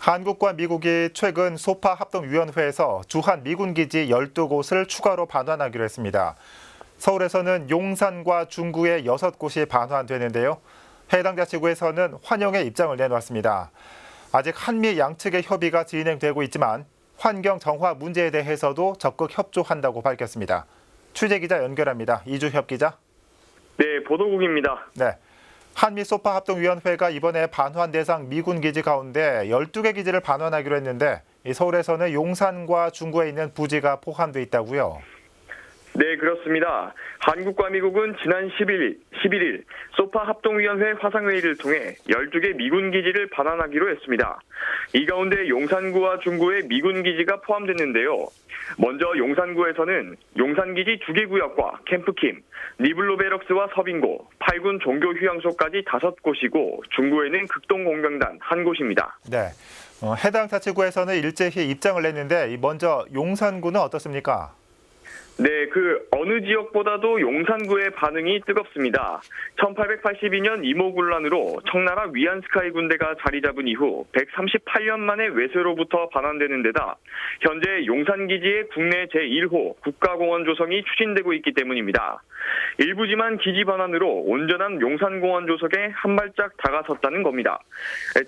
한국과 미국이 최근 소파 합동위원회에서 주한 미군 기지 12곳을 추가로 반환하기로 했습니다. 서울에서는 용산과 중구의 6곳이 반환되는데요. 해당 자치구에서는 환영의 입장을 내놓았습니다. 아직 한미 양측의 협의가 진행되고 있지만 환경 정화 문제에 대해서도 적극 협조한다고 밝혔습니다. 취재기자 연결합니다. 이주협 기자. 네, 보도국입니다. 네. 한미 소파 합동위원회가 이번에 반환 대상 미군 기지 가운데 12개 기지를 반환하기로 했는데 서울에서는 용산과 중구에 있는 부지가 포함돼 있다고요? 네, 그렇습니다. 한국과 미국은 지난 11일 소파 합동위원회 화상회의를 통해 12개 미군 기지를 반환하기로 했습니다. 이 가운데 용산구와 중구에 미군 기지가 포함됐는데요. 먼저 용산구에서는 용산기지 2개 구역과 캠프킴, 니블로베럭스와 서빙고, 8군 종교휴양소까지 5곳이고 중구에는 극동공병단 1곳입니다. 네. 해당 자치구에서는 일제히 입장을 냈는데 먼저 용산구는 어떻습니까? 네, 어느 지역보다도 용산구의 반응이 뜨겁습니다. 1882년 이모군란으로 청나라 위안스카이 군대가 자리 잡은 이후 138년 만에 외세로부터 반환되는 데다 현재 용산기지의 국내 제1호 국가공원 조성이 추진되고 있기 때문입니다. 일부지만 기지 반환으로 온전한 용산공원 조성에 한 발짝 다가섰다는 겁니다.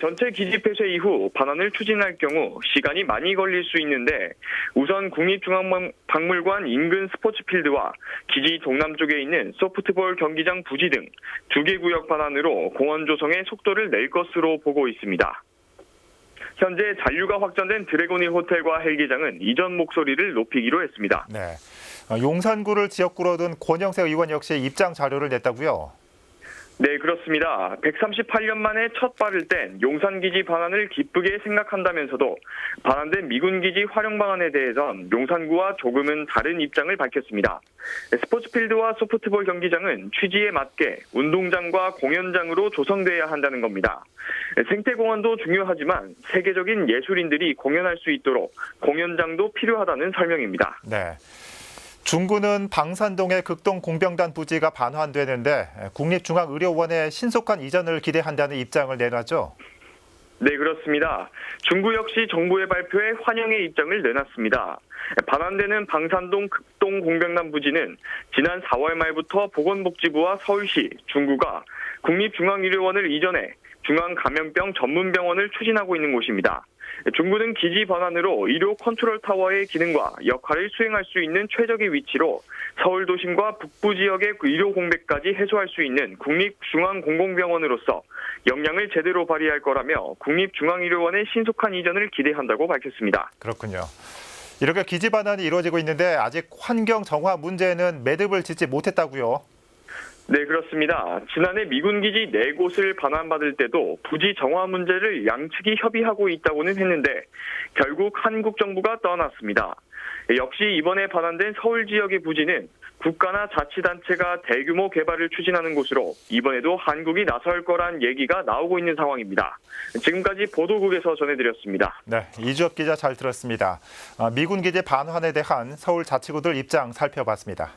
전체 기지 폐쇄 이후 반환을 추진할 경우 시간이 많이 걸릴 수 있는데 우선 국립중앙박물관 인근 스포츠필드와 기지 동남쪽에 있는 소프트볼 경기장 부지 등 2개 구역 반환으로 공원 조성에 속도를 낼 것으로 보고 있습니다. 현재 잔류가 확정된 드래곤힐 호텔과 헬기장은 이전 목소리를 높이기로 했습니다. 네. 용산구를 지역구로 둔 권영세 의원 역시 입장 자료를 냈다고요? 네, 그렇습니다. 138년 만에 첫 발을 뗀 용산기지 반환을 기쁘게 생각한다면서도 반환된 미군기지 활용 방안에 대해선 용산구와 조금은 다른 입장을 밝혔습니다. 스포츠필드와 소프트볼 경기장은 취지에 맞게 운동장과 공연장으로 조성돼야 한다는 겁니다. 생태공원도 중요하지만 세계적인 예술인들이 공연할 수 있도록 공연장도 필요하다는 설명입니다. 네. 중구는 방산동의 극동공병단 부지가 반환되는데 국립중앙의료원의 신속한 이전을 기대한다는 입장을 내놨죠? 네, 그렇습니다. 중구 역시 정부의 발표에 환영의 입장을 내놨습니다. 반환되는 방산동 극동공병단 부지는 지난 4월 말부터 보건복지부와 서울시, 중구가 국립중앙의료원을 이전해 중앙감염병 전문병원을 추진하고 있는 곳입니다. 중구는 기지 반환으로 의료 컨트롤 타워의 기능과 역할을 수행할 수 있는 최적의 위치로 서울 도심과 북부 지역의 의료 공백까지 해소할 수 있는 국립중앙공공병원으로서 역량을 제대로 발휘할 거라며 국립중앙의료원의 신속한 이전을 기대한다고 밝혔습니다. 그렇군요. 이렇게 기지 반환이 이루어지고 있는데 아직 환경 정화 문제는 매듭을 짓지 못했다고요? 네, 그렇습니다. 지난해 미군기지 4곳을 반환받을 때도 부지 정화 문제를 양측이 협의하고 있다고는 했는데 결국 한국 정부가 떠났습니다. 역시 이번에 반환된 서울 지역의 부지는 국가나 자치단체가 대규모 개발을 추진하는 곳으로 이번에도 한국이 나설 거란 얘기가 나오고 있는 상황입니다. 지금까지 보도국에서 전해드렸습니다. 네, 이주엽 기자 잘 들었습니다. 미군 기지 반환에 대한 서울 자치구들 입장 살펴봤습니다.